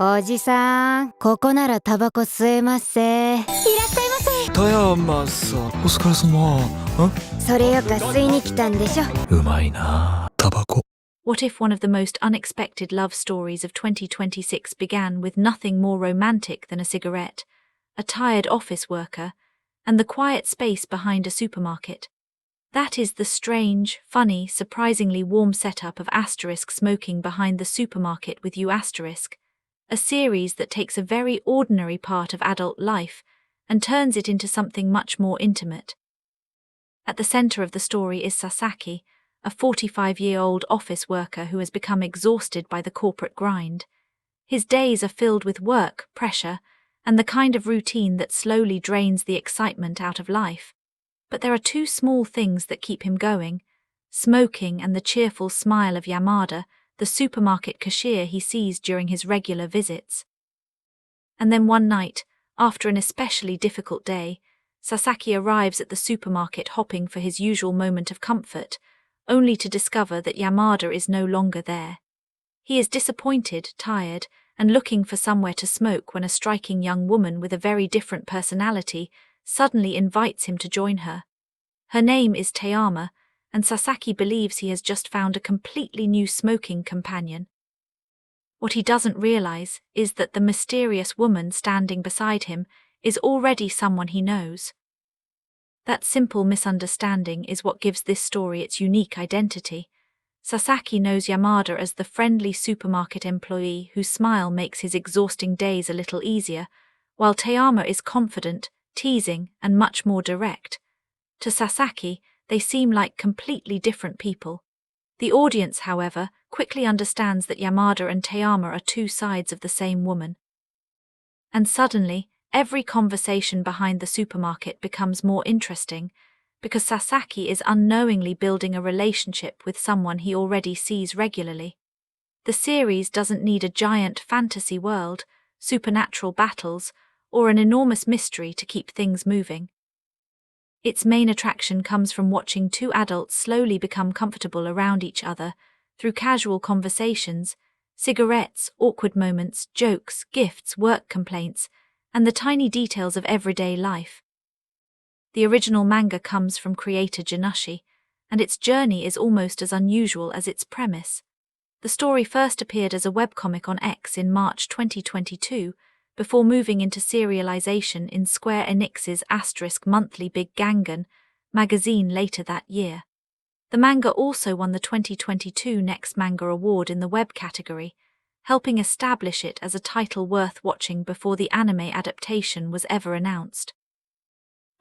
おじさん、ここならタバコ吸えますせ。いらっしゃいませ。Tayamaさん、お疲れ様。それよか吸いに来たんでしょ。うまいな、タバコ。 What if one of the most unexpected love stories of 2026 began with nothing more romantic than a cigarette, a tired office worker, and the quiet space behind a supermarket? That is the strange, funny, surprisingly warm setup of Asterisk smoking behind the supermarket with you Asterisk, a series that takes a very ordinary part of adult life and turns it into something much more intimate. At the center of the story is Sasaki, a 45-year-old office worker who has become exhausted by the corporate grind. His days are filled with work, pressure, and the kind of routine that slowly drains the excitement out of life. But there are two small things that keep him going: smoking and the cheerful smile of Yamada, the supermarket cashier he sees during his regular visits. And then one night, after an especially difficult day, Sasaki arrives at the supermarket hopping for his usual moment of comfort, only to discover that Yamada is no longer there. He is disappointed, tired, and looking for somewhere to smoke when a striking young woman with a very different personality suddenly invites him to join her. Her name is Tayama, and Sasaki believes he has just found a completely new smoking companion. What he doesn't realize is that the mysterious woman standing beside him is already someone he knows. That simple misunderstanding is what gives this story its unique identity. Sasaki knows Yamada as the friendly supermarket employee whose smile makes his exhausting days a little easier, while Tayama is confident, teasing, and much more direct. To Sasaki, they seem like completely different people. The audience, however, quickly understands that Yamada and Tayama are two sides of the same woman. And suddenly, every conversation behind the supermarket becomes more interesting, because Sasaki is unknowingly building a relationship with someone he already sees regularly. The series doesn't need a giant fantasy world, supernatural battles, or an enormous mystery to keep things moving. Its main attraction comes from watching two adults slowly become comfortable around each other through casual conversations, cigarettes, awkward moments, jokes, gifts, work complaints, and the tiny details of everyday life. The original manga comes from creator Janushi, and its journey is almost as unusual as its premise. The story first appeared as a webcomic on X in March 2022, before moving into serialization in Square Enix's Asterisk monthly Big Gangan magazine later that year. The manga also won the 2022 Next Manga Award in the web category, helping establish it as a title worth watching before the anime adaptation was ever announced.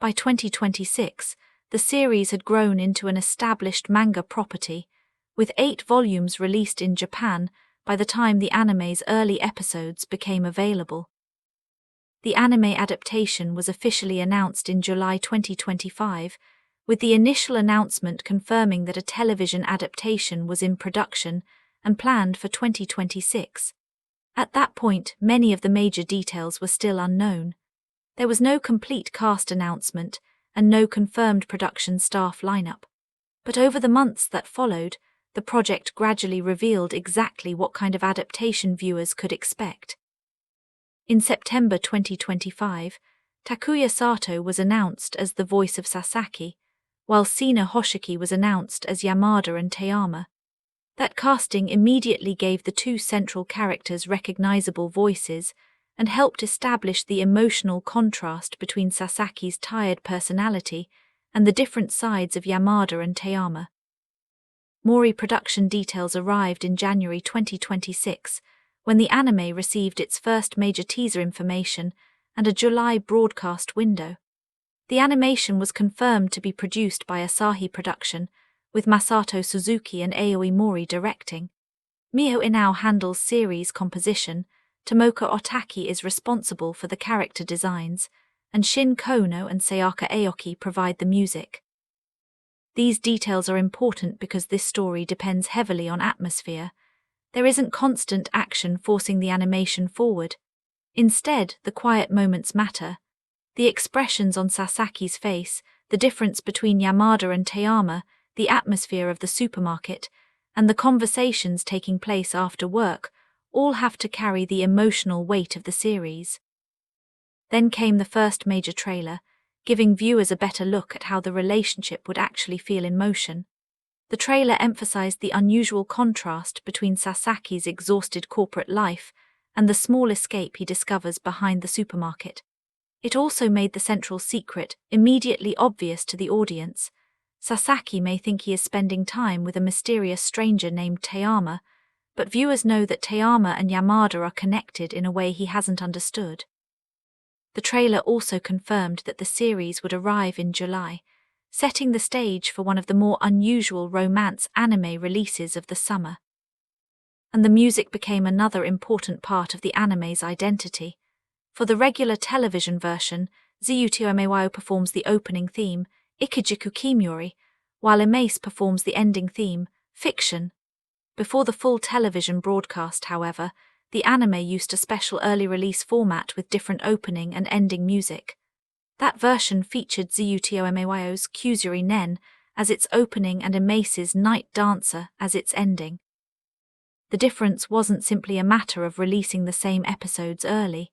By 2026, the series had grown into an established manga property, with 8 volumes released in Japan by the time the anime's early episodes became available. The anime adaptation was officially announced in July 2025, with the initial announcement confirming that a television adaptation was in production and planned for 2026. At that point, many of the major details were still unknown. There was no complete cast announcement and no confirmed production staff lineup. But over the months that followed, the project gradually revealed exactly what kind of adaptation viewers could expect. In September 2025, Takuya Sato was announced as the voice of Sasaki, while Sina Hoshiki was announced as Yamada and Tayama. That casting immediately gave the two central characters recognizable voices and helped establish the emotional contrast between Sasaki's tired personality and the different sides of Yamada and Tayama. Mori production details arrived in January 2026, when the anime received its first major teaser information and a July broadcast window. The animation was confirmed to be produced by Asahi Production, with Masato Suzuki and Aoi Mori directing. Miho Inao handles series composition, Tomoka Otaki is responsible for the character designs, and Shin Kono and Sayaka Aoki provide the music. These details are important because this story depends heavily on atmosphere. There isn't constant action forcing the animation forward. Instead, the quiet moments matter. The expressions on Sasaki's face, the difference between Yamada and Tayama, the atmosphere of the supermarket, and the conversations taking place after work all have to carry the emotional weight of the series. Then came the first major trailer, giving viewers a better look at how the relationship would actually feel in motion. The trailer emphasized the unusual contrast between Sasaki's exhausted corporate life and the small escape he discovers behind the supermarket. It also made the central secret immediately obvious to the audience. Sasaki may think he is spending time with a mysterious stranger named Tayama, but viewers know that Tayama and Yamada are connected in a way he hasn't understood. The trailer also confirmed that the series would arrive in July, setting the stage for one of the more unusual romance anime releases of the summer. And the music became another important part of the anime's identity. For the regular television version, Ziyutio Mewayo performs the opening theme, Ikijiku Kimyori, while Amace performs the ending theme, Fiction. Before the full television broadcast, however, the anime used a special early release format with different opening and ending music. That version featured Ziyutio Mewayo's Kyuzuri Nen as its opening and Amace's Night Dancer as its ending. The difference wasn't simply a matter of releasing the same episodes early.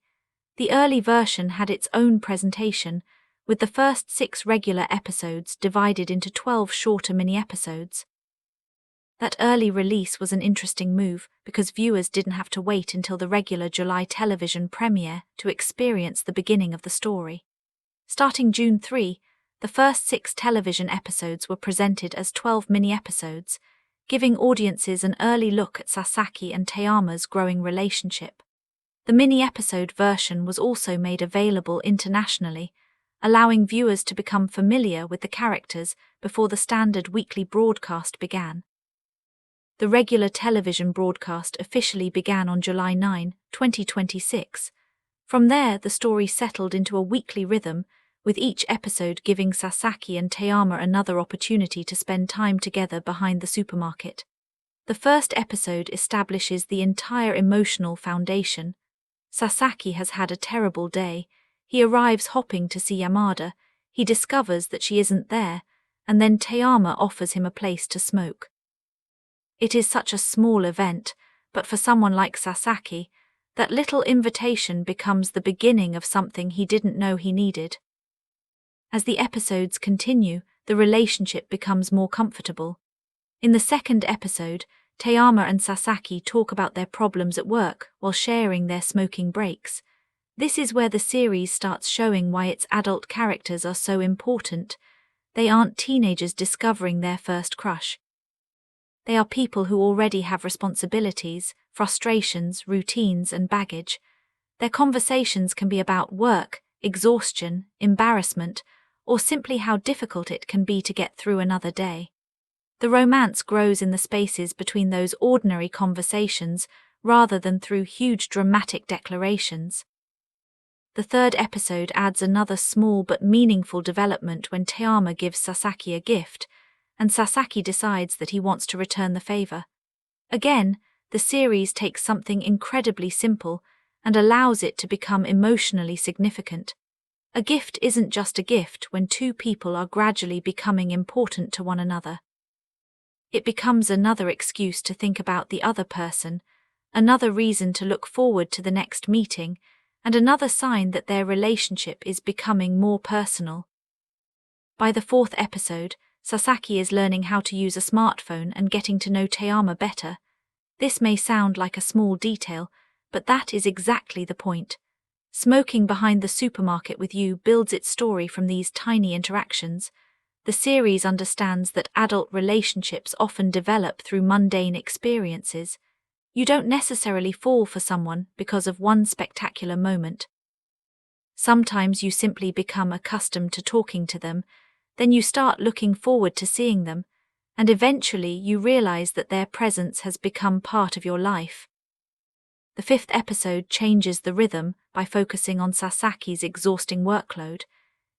The early version had its own presentation, with the first 6 regular episodes divided into 12 shorter mini-episodes. That early release was an interesting move because viewers didn't have to wait until the regular July television premiere to experience the beginning of the story. Starting June 3, the first 6 television episodes were presented as 12 mini-episodes, giving audiences an early look at Sasaki and Tayama's growing relationship. The mini-episode version was also made available internationally, allowing viewers to become familiar with the characters before the standard weekly broadcast began. The regular television broadcast officially began on July 9, 2026. From there, the story settled into a weekly rhythm, with each episode giving Sasaki and Tayama another opportunity to spend time together behind the supermarket. The first episode establishes the entire emotional foundation. Sasaki has had a terrible day. He arrives hopping to see Yamada. He discovers that she isn't there, and then Tayama offers him a place to smoke. It is such a small event, but for someone like Sasaki, that little invitation becomes the beginning of something he didn't know he needed. As the episodes continue, the relationship becomes more comfortable. In the second episode, Tayama and Sasaki talk about their problems at work while sharing their smoking breaks. This is where the series starts showing why its adult characters are so important. They aren't teenagers discovering their first crush. They are people who already have responsibilities, frustrations, routines, and baggage. Their conversations can be about work, exhaustion, embarrassment, or simply how difficult it can be to get through another day. The romance grows in the spaces between those ordinary conversations rather than through huge dramatic declarations. The third episode adds another small but meaningful development when Tayama gives Sasaki a gift, and Sasaki decides that he wants to return the favor. Again, the series takes something incredibly simple and allows it to become emotionally significant. A gift isn't just a gift when 2 people are gradually becoming important to one another. It becomes another excuse to think about the other person, another reason to look forward to the next meeting, and another sign that their relationship is becoming more personal. By the 4th episode, Sasaki is learning how to use a smartphone and getting to know Tayama better. This may sound like a small detail, but that is exactly the point. Smoking behind the supermarket with you builds its story from these tiny interactions. The series understands that adult relationships often develop through mundane experiences. You don't necessarily fall for someone because of one spectacular moment. Sometimes you simply become accustomed to talking to them, then you start looking forward to seeing them, and eventually you realize that their presence has become part of your life. The 5th episode changes the rhythm by focusing on Sasaki's exhausting workload.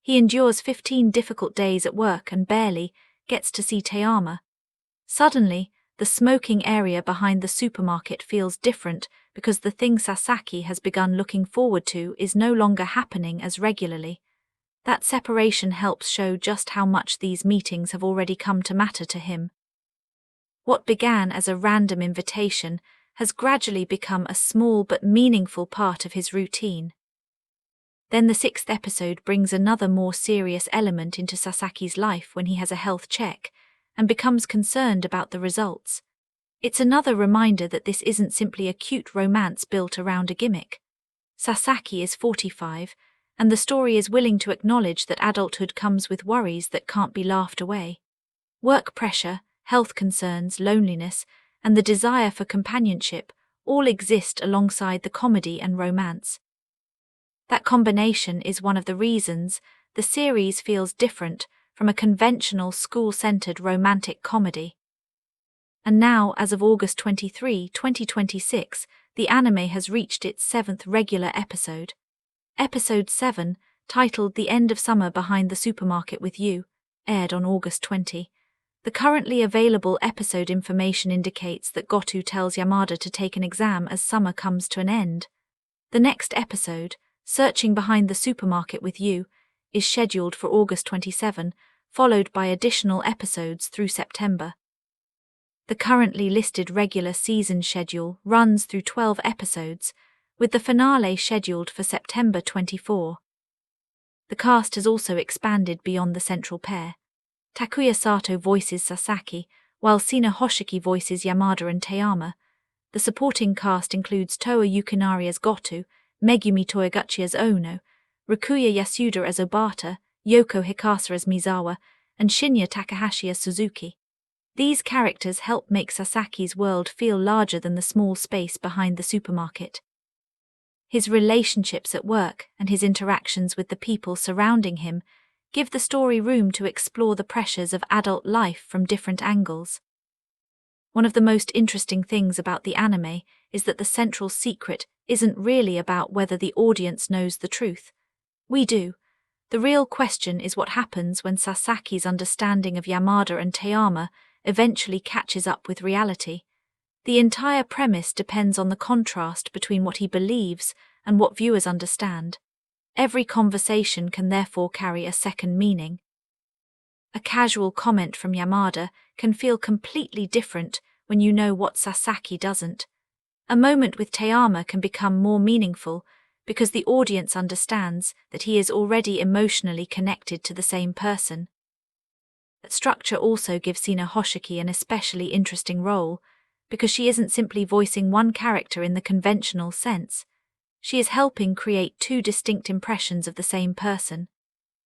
He endures 15 difficult days at work and barely gets to see Tayama. Suddenly, the smoking area behind the supermarket feels different because the thing Sasaki has begun looking forward to is no longer happening as regularly. That separation helps show just how much these meetings have already come to matter to him. What began as a random invitation has gradually become a small but meaningful part of his routine. Then the 6th episode brings another more serious element into Sasaki's life when he has a health check and becomes concerned about the results. It's another reminder that this isn't simply a cute romance built around a gimmick. Sasaki is 45, and the story is willing to acknowledge that adulthood comes with worries that can't be laughed away. Work pressure, health concerns, loneliness, and the desire for companionship all exist alongside the comedy and romance. That combination is one of the reasons the series feels different from a conventional school-centered romantic comedy. And now, as of August 23, 2026, the anime has reached its 7th regular episode. Episode 7, titled The End of Summer Behind the Supermarket with You, aired on August 20. The currently available episode information indicates that Goto tells Yamada to take an exam as summer comes to an end. The next episode, Searching Behind the Supermarket with You, is scheduled for August 27, followed by additional episodes through September. The currently listed regular season schedule runs through 12 episodes, with the finale scheduled for September 24. The cast has also expanded beyond the central pair. Takuya Sato voices Sasaki, while Sina Hoshiki voices Yamada and Tayama. The supporting cast includes Toa Yukinari as Goto, Megumi Toeguchi as Ono, Rikuya Yasuda as Obata, Yoko Hikasa as Mizawa, and Shinya Takahashi as Suzuki. These characters help make Sasaki's world feel larger than the small space behind the supermarket. His relationships at work and his interactions with the people surrounding him give the story room to explore the pressures of adult life from different angles. One of the most interesting things about the anime is that the central secret isn't really about whether the audience knows the truth. We do. The real question is what happens when Sasaki's understanding of Yamada and Tayama eventually catches up with reality. The entire premise depends on the contrast between what he believes and what viewers understand. Every conversation can therefore carry a second meaning. A casual comment from Yamada can feel completely different when you know what Sasaki doesn't. A moment with Tayama can become more meaningful because the audience understands that he is already emotionally connected to the same person. That structure also gives Sina Hoshiki an especially interesting role, because she isn't simply voicing one character in the conventional sense. She is helping create two distinct impressions of the same person.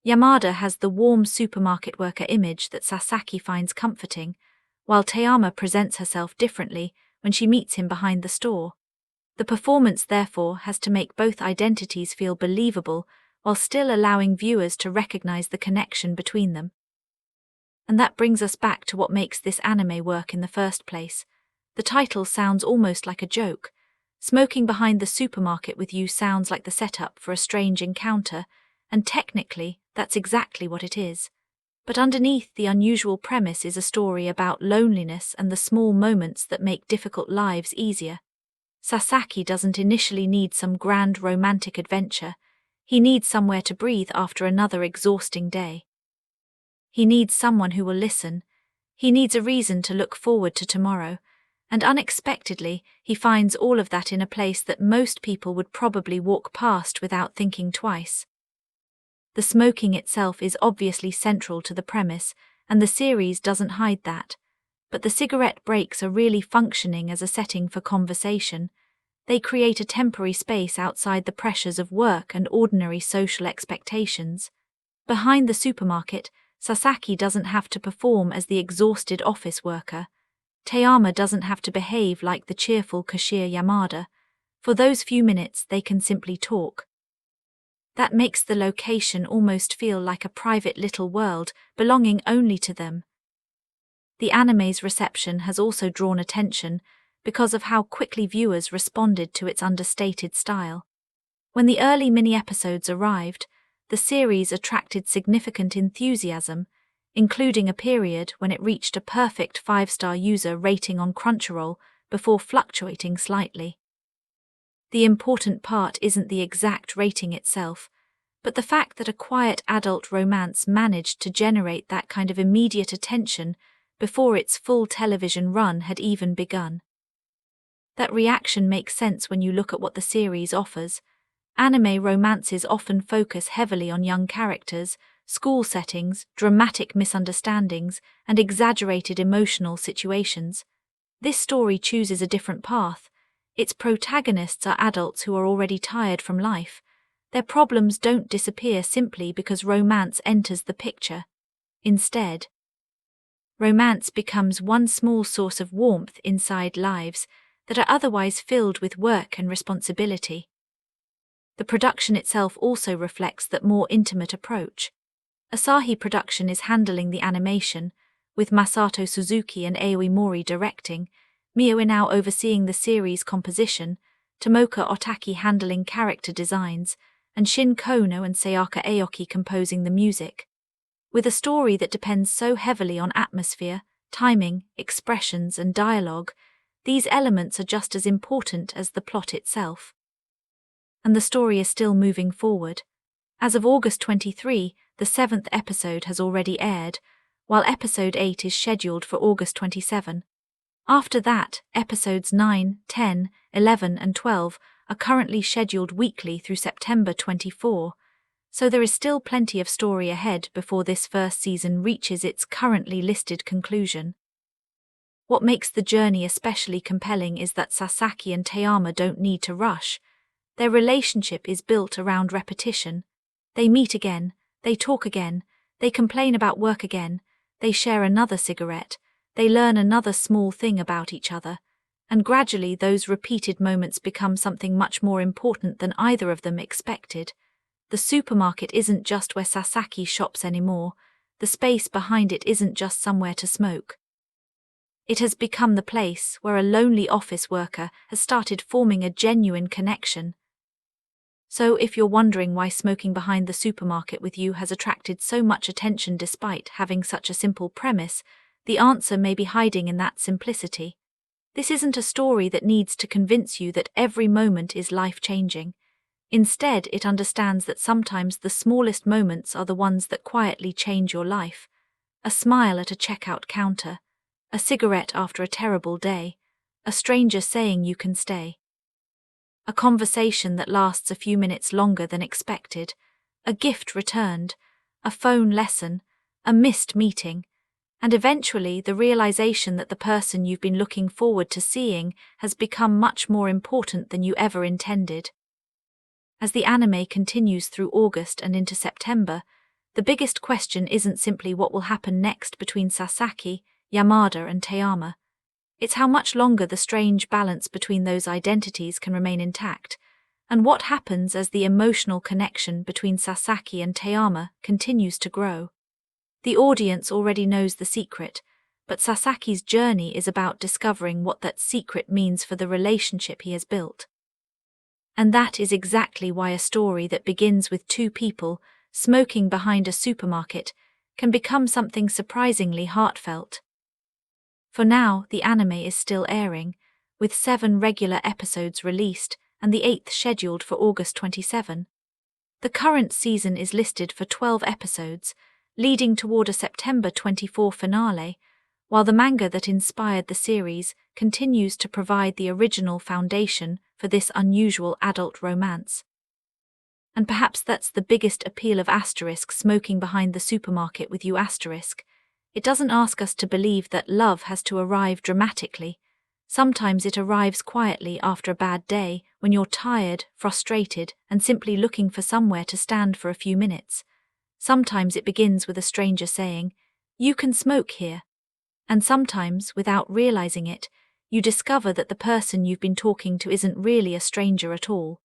Yamada has the warm supermarket worker image that Sasaki finds comforting, while Tayama presents herself differently when she meets him behind the store. The performance, therefore, has to make both identities feel believable while still allowing viewers to recognize the connection between them. And that brings us back to what makes this anime work in the first place. The title sounds almost like a joke. Smoking behind the supermarket with you sounds like the setup for a strange encounter, and technically, that's exactly what it is. But underneath the unusual premise is a story about loneliness and the small moments that make difficult lives easier. Sasaki doesn't initially need some grand romantic adventure. He needs somewhere to breathe after another exhausting day. He needs someone who will listen. He needs a reason to look forward to tomorrow. And unexpectedly, he finds all of that in a place that most people would probably walk past without thinking twice. The smoking itself is obviously central to the premise, and the series doesn't hide that. But the cigarette breaks are really functioning as a setting for conversation. They create a temporary space outside the pressures of work and ordinary social expectations. Behind the supermarket, Sasaki doesn't have to perform as the exhausted office worker. Tayama doesn't have to behave like the cheerful cashier Yamada. For those few minutes, they can simply talk. That makes the location almost feel like a private little world belonging only to them. The anime's reception has also drawn attention because of how quickly viewers responded to its understated style. When the early mini-episodes arrived, the series attracted significant enthusiasm, including a period when it reached a perfect 5-star user rating on Crunchyroll before fluctuating slightly. The important part isn't the exact rating itself, but the fact that a quiet adult romance managed to generate that kind of immediate attention before its full television run had even begun. That reaction makes sense when you look at what the series offers. Anime romances often focus heavily on young characters, school settings, dramatic misunderstandings, and exaggerated emotional situations. This story chooses a different path. Its protagonists are adults who are already tired from life. Their problems don't disappear simply because romance enters the picture. Instead, romance becomes one small source of warmth inside lives that are otherwise filled with work and responsibility. The production itself also reflects that more intimate approach. Asahi Production is handling the animation, with Masato Suzuki and Aoi Mori directing, Mio Inao overseeing the series composition, Tomoka Otaki handling character designs, and Shin Kono and Sayaka Aoki composing the music. With a story that depends so heavily on atmosphere, timing, expressions, and dialogue, these elements are just as important as the plot itself. And the story is still moving forward. As of August 23, the 7th episode has already aired, while episode 8 is scheduled for August 27. After that, episodes 9, 10, 11, and 12 are currently scheduled weekly through September 24, so there is still plenty of story ahead before this first season reaches its currently listed conclusion. What makes the journey especially compelling is that Sasaki and Tayama don't need to rush. Their relationship is built around repetition. They meet again, they talk again, they complain about work again, they share another cigarette, they learn another small thing about each other, and gradually those repeated moments become something much more important than either of them expected. The supermarket isn't just where Sasaki shops anymore. The space behind it isn't just somewhere to smoke. It has become the place where a lonely office worker has started forming a genuine connection. So if you're wondering why smoking behind the supermarket with you has attracted so much attention despite having such a simple premise, the answer may be hiding in that simplicity. This isn't a story that needs to convince you that every moment is life-changing. Instead, it understands that sometimes the smallest moments are the ones that quietly change your life. A smile at a checkout counter, a cigarette after a terrible day, a stranger saying you can stay. A conversation that lasts a few minutes longer than expected, a gift returned, a phone lesson, a missed meeting, and eventually the realization that the person you've been looking forward to seeing has become much more important than you ever intended. As the anime continues through August and into September, the biggest question isn't simply what will happen next between Sasaki, Yamada, and Tayama. It's how much longer the strange balance between those identities can remain intact, and what happens as the emotional connection between Sasaki and Tayama continues to grow. The audience already knows the secret, but Sasaki's journey is about discovering what that secret means for the relationship he has built. And that is exactly why a story that begins with two people smoking behind a supermarket can become something surprisingly heartfelt. For now, the anime is still airing, with 7 regular episodes released and the 8th scheduled for August 27. The current season is listed for 12 episodes, leading toward a September 24 finale, while the manga that inspired the series continues to provide the original foundation for this unusual adult romance. And perhaps that's the biggest appeal of Asterisk Smoking Behind the Supermarket with You Asterisk. It doesn't ask us to believe that love has to arrive dramatically. Sometimes it arrives quietly after a bad day, when you're tired, frustrated, and simply looking for somewhere to stand for a few minutes. Sometimes it begins with a stranger saying, "You can smoke here." And sometimes, without realizing it, you discover that the person you've been talking to isn't really a stranger at all.